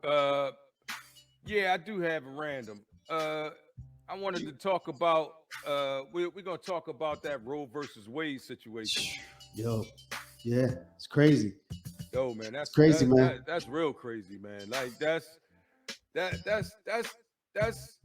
Uh, yeah, I do have a random. I wanted to talk about. We're gonna talk about that Roe versus Wade situation. Yo, yeah, it's crazy. Yo, man, It's crazy, man. that's real crazy, man. Like that that's that's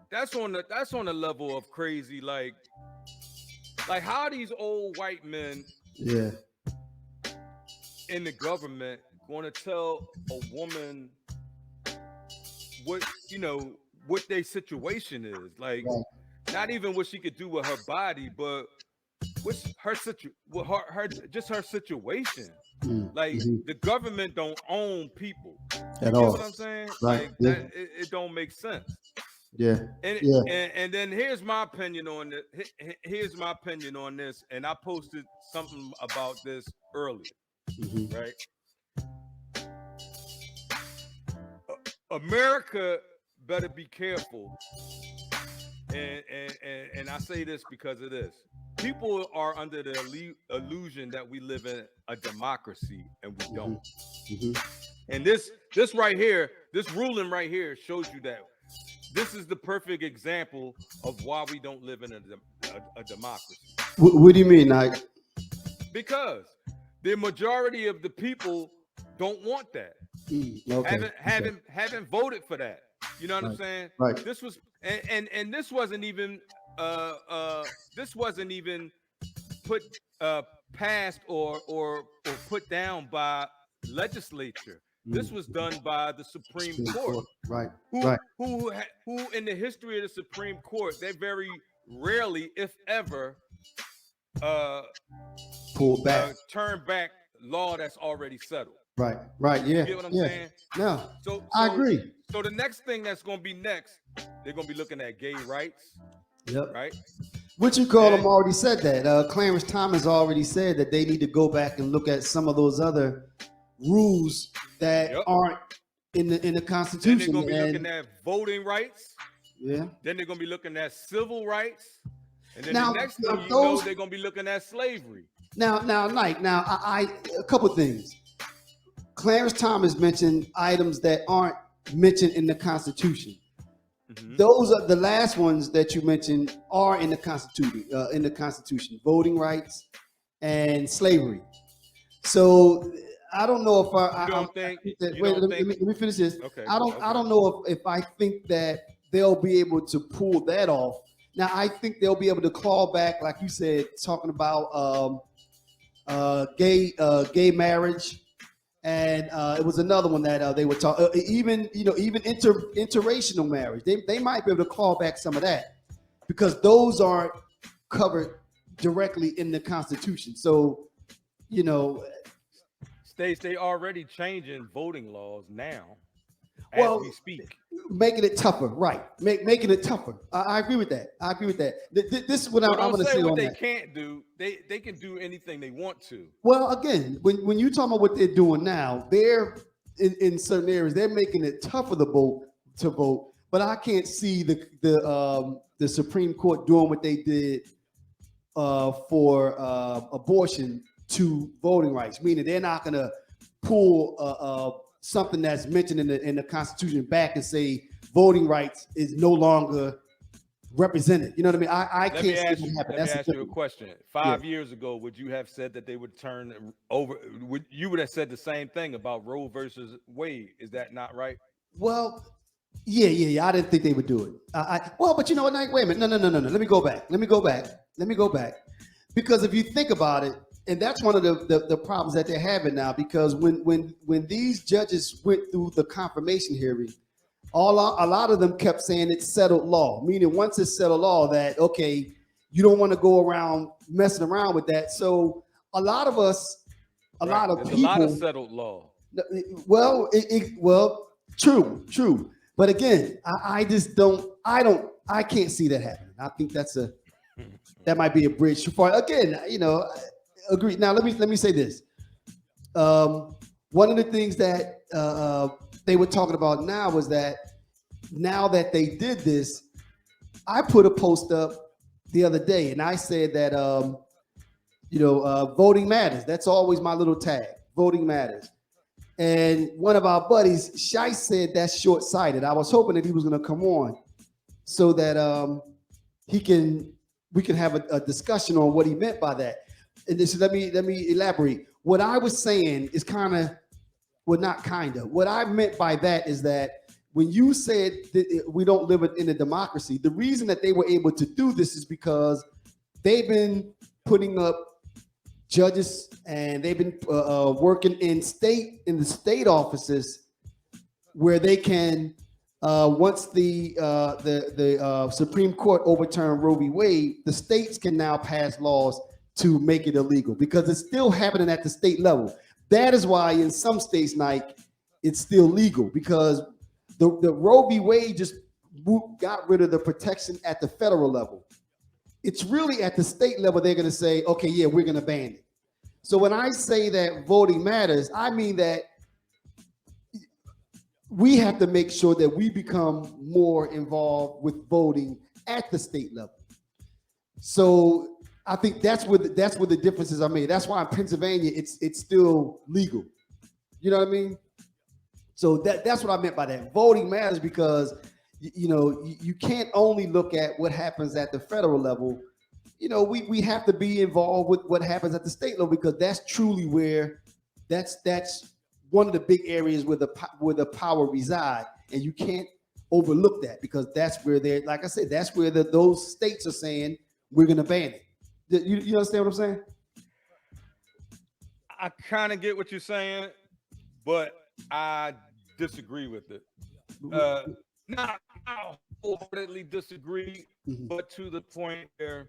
that's on the level of crazy. Like how these old white men Yeah, in the government going to tell a woman what what their situation is, like right. not even what she could do with her body, but what's her with her just her situation. Like Mhm. the government don't own people. You At get all. what I'm saying? Right. Like Yeah. that it don't make sense. Yeah. and, Yeah. and then here's my opinion on this. Here's my opinion on this, and I posted something about this earlier. Hmm. Right, America better be careful, and I say this because of this. People are under the illusion that we live in a democracy, and we don't. Hmm. And this right here, this ruling right here shows you that this is the perfect example of why we don't live in a democracy. What do you mean? Like, Because the majority of the people don't want that. okay. Haven't voted for that. You know what I'm Right. saying? Right. This was and uh uh this wasn't even put passed or put down by legislature. This was done by the Supreme Supreme Court. Court. Right. Who Right. who in the history of the Supreme Court, they very rarely, if ever, uh Pull back. turn back law that's already settled. Right. Right. You Yeah. get what I'm Yeah. saying? No, So I so agree. so the next thing that's gonna be next, they're gonna be looking at gay rights, Yep. right? What you call them And already said that. Clarence Thomas already said that they need to go back and look at some of those other rules that yep. aren't in the Then they're Constitution. gonna be looking And at voting rights. yeah. Then they're gonna be looking at civil rights. And then the Now, next now thing you know, those they're gonna be looking at slavery. I a couple things. Clarence Thomas mentioned items that aren't mentioned in the Constitution. Mm-hmm. Those are the last ones that you mentioned are in the Constitution. Voting rights and slavery. So I don't know if You I don't think think that. you Wait, don't think let me finish this. okay, I okay. don't know if I think that they'll be able to pull that off. Now I think they'll be able to claw back, like you said, talking about gay marriage, and it was another one that they were talking. Even interracial marriage. They might be able to claw back some of that because those aren't covered directly in the Constitution. So you know, States, they already changing voting laws now as well, we speak. making it tougher, right? Making it tougher. I agree with that. I agree with that. This is what So I'm don't going to say say what on they that. can't do. They can do anything they want to. Well, again, when you talk about what they're doing now, they're in certain areas they're making it tougher to vote. But I can't see the Supreme Court doing what they did for abortion to voting rights, meaning they're not going to pull something that's mentioned in the Constitution back and say voting rights is no longer represented. You know what I mean? I Let me can't see ask that you. happen. Let me That's the ask you a difference. question. Yeah. 5 years ago, would you have said that they would turn over? You would have said the same thing about Roe versus Wade? Is that not right? Well, yeah. I didn't think they would do it. Well, but you know what? Wait a minute. No. Let me go back. Because if you think about it, and that's one of the problems that they're having now. Because when these judges went through the confirmation hearing, a lot of them kept saying it's settled law. Meaning, once it's settled law, that okay, you don't want to go around messing around with that. So a lot of us, a Right. lot of There's a lot of people. settled law. Well, true. But again, I just don't. I can't see that happening. I think that might be a bridge too far. Again, agree. Now let me say this. One of the things that they were talking about now was that now that they did this, I put a post up the other day, and I said that voting matters. That's always my little tag. Voting matters. And one of our buddies, Shai, said that's short-sighted. I was hoping that he was going to come on so that we can have a discussion on what he meant by that. And this, let me elaborate. What I was saying is what I meant by that is that when you said that we don't live in a democracy, the reason that they were able to do this is because they've been putting up judges and they've been working in the state offices where they can once the Supreme Court overturned Roe v. Wade, the states can now pass laws to make it illegal because it's still happening at the state level. That is why in some states, Nike, it's still legal because the Roe v. Wade just got rid of the protection at the federal level. It's really at the state level they're going to say, okay, yeah, we're going to ban it. So when I say that voting matters, I mean that we have to make sure that we become more involved with voting at the state level. So I think that's where the differences are made. That's why in Pennsylvania it's still legal. You know what I mean? So that's what I meant by that. Voting matters because you can't only look at what happens at the federal level. We have to be involved with what happens at the state level because that's truly where that's one of the big areas where the power reside, and you can't overlook that because that's where they're, like I said, that's where those states are saying we're going to ban it. You understand what I'm saying? I kind of get what you're saying, but I disagree with it. Not wholeheartedly disagree, but to the point where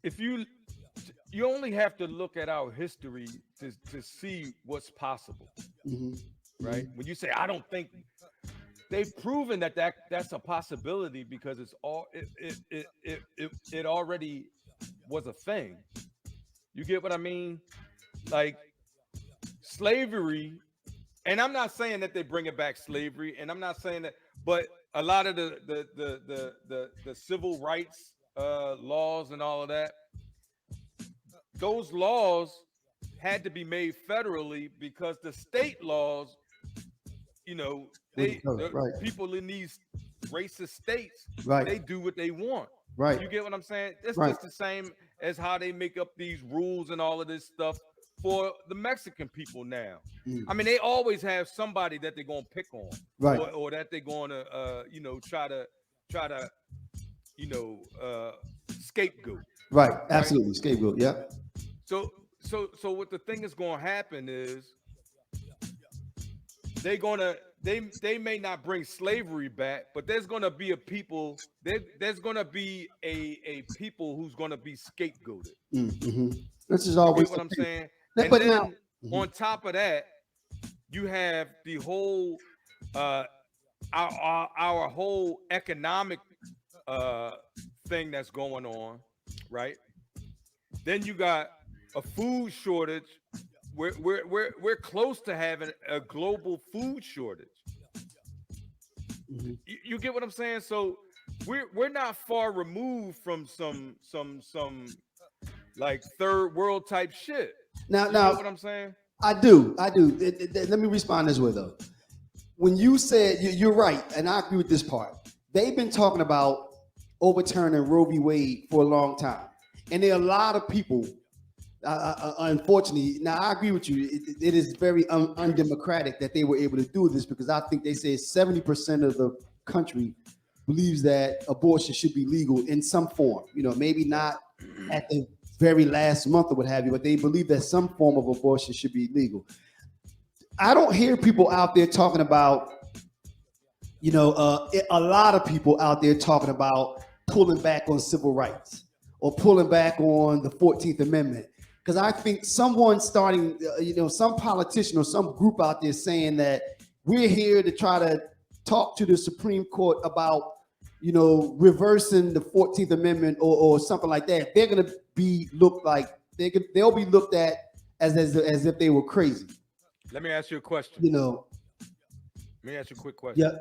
if you only have to look at our history to see what's possible, right? When you say, I don't think, they've proven that's a possibility because it already was a thing. You get what I mean? Like slavery, and I'm not saying that they bring it back slavery, and I'm not saying that, but a lot of the civil rights laws and all of that, those laws had to be made federally because the state laws, people in these racist states, they do what they want. Right. You get what I'm saying? It's just the same as how they make up these rules and all of this stuff for the Mexican people now. I mean, they always have somebody that they're gonna pick on, or that they're gonna try to scapegoat. Right. Absolutely. Scapegoat. Yeah. So what the thing is going to happen is they may not bring slavery back, but there's going to be a people there's going to be a people who's going to be scapegoated. This is always what I'm saying. And then now, on top of that, you have the whole our whole economic thing that's going on, right? Then you got a food shortage. We're close to having a global food shortage. You get what I'm saying? So we're not far removed from some like third world type shit. Now, what I'm saying? I do. Let me respond this way though. When you said you're right, and I agree with this part. They've been talking about overturning Roe v. Wade for a long time, and there are a lot of people. Unfortunately, now I agree with you. It is very undemocratic that they were able to do this because I think they say 70% of the country believes that abortion should be legal in some form. Maybe not at the very last month or what have you, but they believe that some form of abortion should be legal. I don't hear people out there talking about, a lot of people out there talking about pulling back on civil rights or pulling back on the 14th Amendment. Because I think someone starting, some politician or some group out there saying that we're here to try to talk to the Supreme Court about, reversing the 14th Amendment or something like that. They're going to be they'll be looked at as if they were crazy. Let me ask you a question. Let me ask you a quick question. Yeah.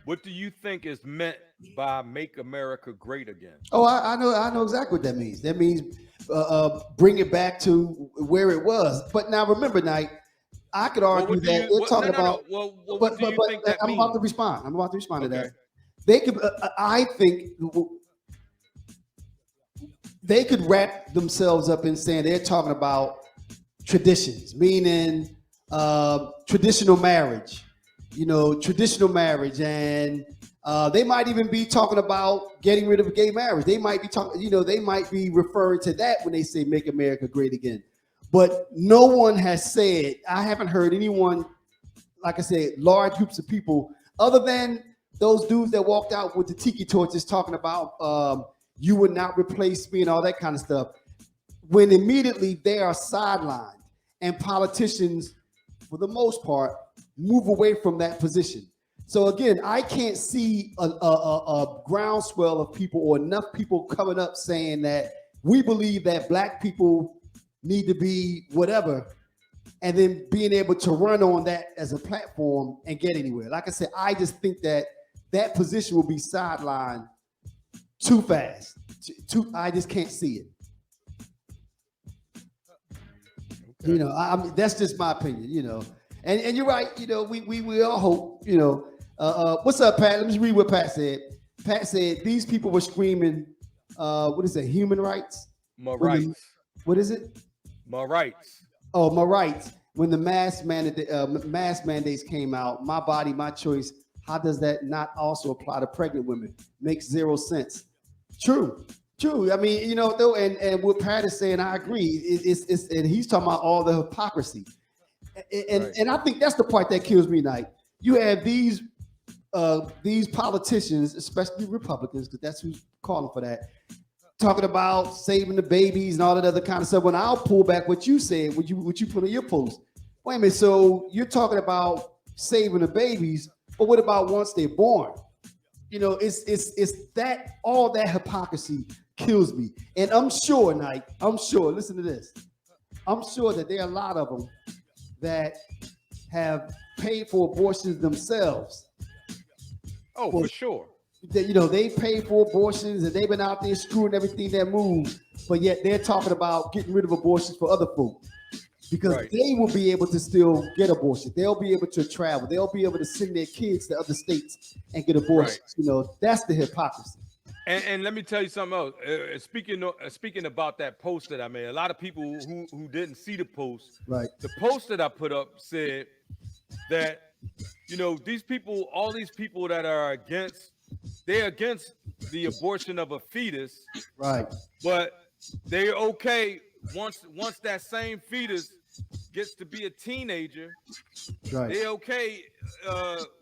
What do you think is meant by "Make America Great Again"? Oh, I know exactly what that means. That means bring it back to where it was. But now remember, Knight, I could argue that they're talking about. Well, what do you think that I'm means? about to respond. I'm about to respond to Okay. that. They could, I think, they could wrap themselves up in saying they're talking about traditions, meaning traditional marriage. Traditional marriage, and they might even be talking about getting rid of gay marriage. They might be talking, they might be referring to that when they say "Make America Great Again." But no one has said. I haven't heard anyone, like I said, large groups of people, other than those dudes that walked out with the tiki torches talking about you would not replace me and all that kind of stuff. When immediately they are sidelined, and politicians, for the most part, move away from that position. So again, I can't see a groundswell of people or enough people coming up saying that we believe that black people need to be whatever, and then being able to run on that as a platform and get anywhere. Like I said, I just think that that position will be sidelined too fast. I just can't see it. Okay. I mean, that's just my opinion. And you're right. We all hope. What's up, Pat? Let me read what Pat said. Pat said these people were screaming, what is it? Human rights. My rights. What is it? My rights. Oh, my rights. When the mask mandates came out, my body, my choice. How does that not also apply to pregnant women? Makes zero sense. True. I mean, though, and what Pat is saying, I agree. It's and he's talking about all the hypocrisy, and I think that's the part that kills me. Knight, you have these politicians, especially Republicans, because that's who's calling for that, talking about saving the babies and all that other kind of stuff. When I'll pull back what you said, what you put on your post. Wait a minute, so you're talking about saving the babies, but what about once they're born? It's that all that hypocrisy kills me. And I'm sure, Knight, listen to this. I'm sure that there are a lot of them that have paid for abortions themselves. Oh, for sure. They pay for abortions and they've been out there screwing everything that moves, but yet they're talking about getting rid of abortions for other folk. Because they will be able to still get abortion. They'll be able to travel. They'll be able to send their kids to other states and get abortions. Right. That's the hypocrisy. And let me tell you something else. Speaking about that post that I made, a lot of people who didn't see the post, right? The post that I put up said that these people, all these people that are they're against the abortion of a fetus, right? But they're okay once that same fetus gets to be a teenager, right? They're okay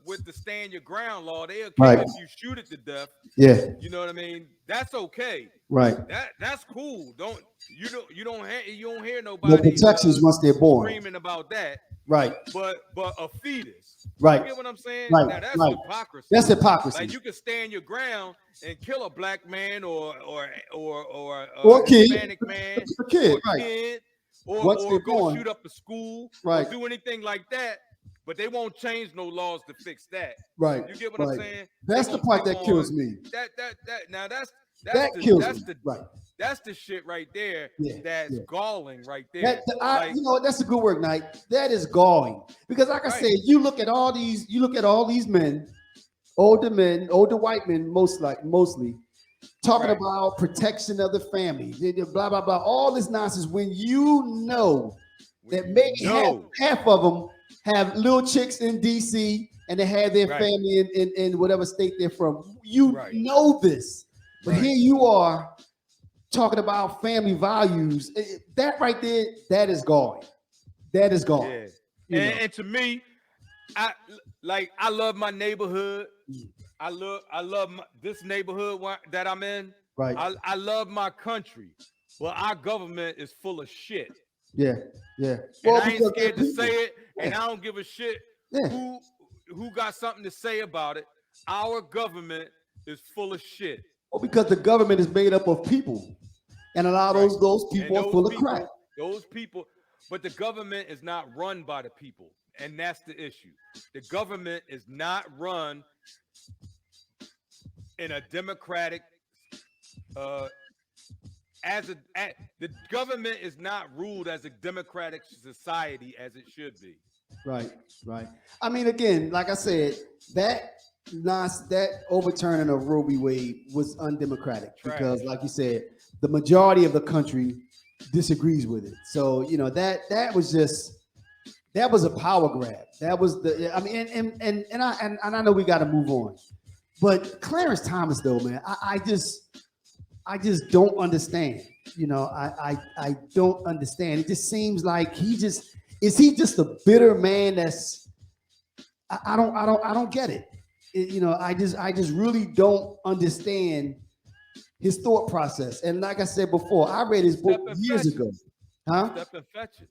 with the stand your ground law. They're okay if you shoot it to death. Yeah, you know what I mean. That's okay. Right. That's cool. You don't hear nobody. No protections once they're born. Screaming about that. Right. But a fetus. Right. You get what I'm saying? Right. Now that's hypocrisy. That's hypocrisy. Like you can stand your ground and kill a black man or a Hispanic man, a kid, or a right? Kid, or go shoot up a school, right? Or do anything like that. But they won't change no laws to fix that. Right. You get what I'm saying? That's the part that kills me. That kills me. Right. That's the shit right there. That's galling right there. That's a good word, Knight. That is galling because, like I said, you look at all these men, older white men, mostly talking about protection of the family, blah blah blah, all this nonsense. When you know that maybe half of them have little chicks in DC and they have their family in whatever state they're from. You know this, but here you are talking about family values. That right there, that is galling. That is galling. Yeah. And to me, I love my neighborhood. I love this neighborhood that I'm in. Right. I love my country. Well, our government is full of shit. Yeah. Well, and I ain't scared to say it, and I don't give a shit who got something to say about it. Our government is full of shit. Well, because the government is made up of people, and a lot of those people are full of crap. Those people, but the government is not run by the people, and that's the issue. The government is not run in a democratic the government is not ruled as a democratic society as it should be. Right, right. I mean, again, like I said, that that overturning of Roe v. Wade was undemocratic because, like you said, the majority of the country disagrees with it. So that was just that was a power grab. That was the I mean, and I know we got to move on, but Clarence Thomas, though, man, I just don't understand. I don't understand. It just seems like is he just a bitter man that's I don't get it. I just really don't understand his thought process. And like I said before, I read his book years ago. Huh? Step and fetch it.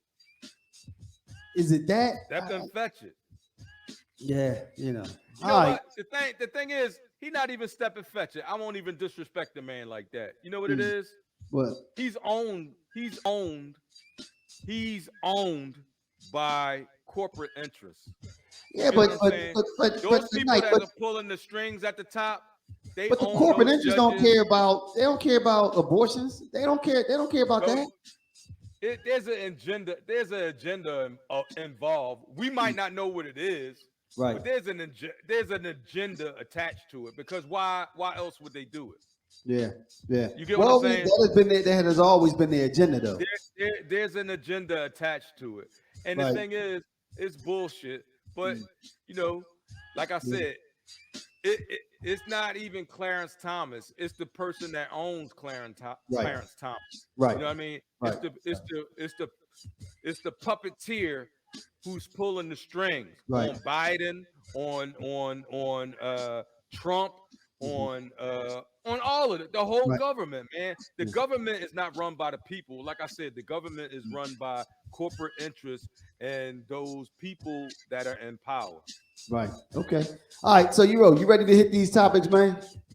Is it that? Step and fetch it. Yeah, You know All what? The thing is, he not even step and fetch it. I won't even disrespect the man like that. You know what it is? What? He's owned by corporate interests. Yeah, You know but what I'm saying? Those people tonight, that are pulling the strings at the top, they but the own corporate those interests judges. they don't care about abortions. They don't care about So, that. there's an agenda. There's an agenda involved. We might not know what it is, Right. but there's an agenda attached to it. Because why else would they do it? Yeah, yeah. You get what I'm saying? That has always been the agenda, though. There's an agenda attached to it, and Right. the thing is, it's bullshit. But like I said, it's not even Clarence Thomas. It's the person that owns Clarence Thomas. Right. You know what I mean? Right. It's the puppeteer who's pulling the strings Right. on Biden, on Trump, on all of it. The whole Right. government, man. The government is not run by the people. Like I said, the government is run by corporate interests and those people that are in power. Right. Okay. All right. So you ready to hit these topics, man?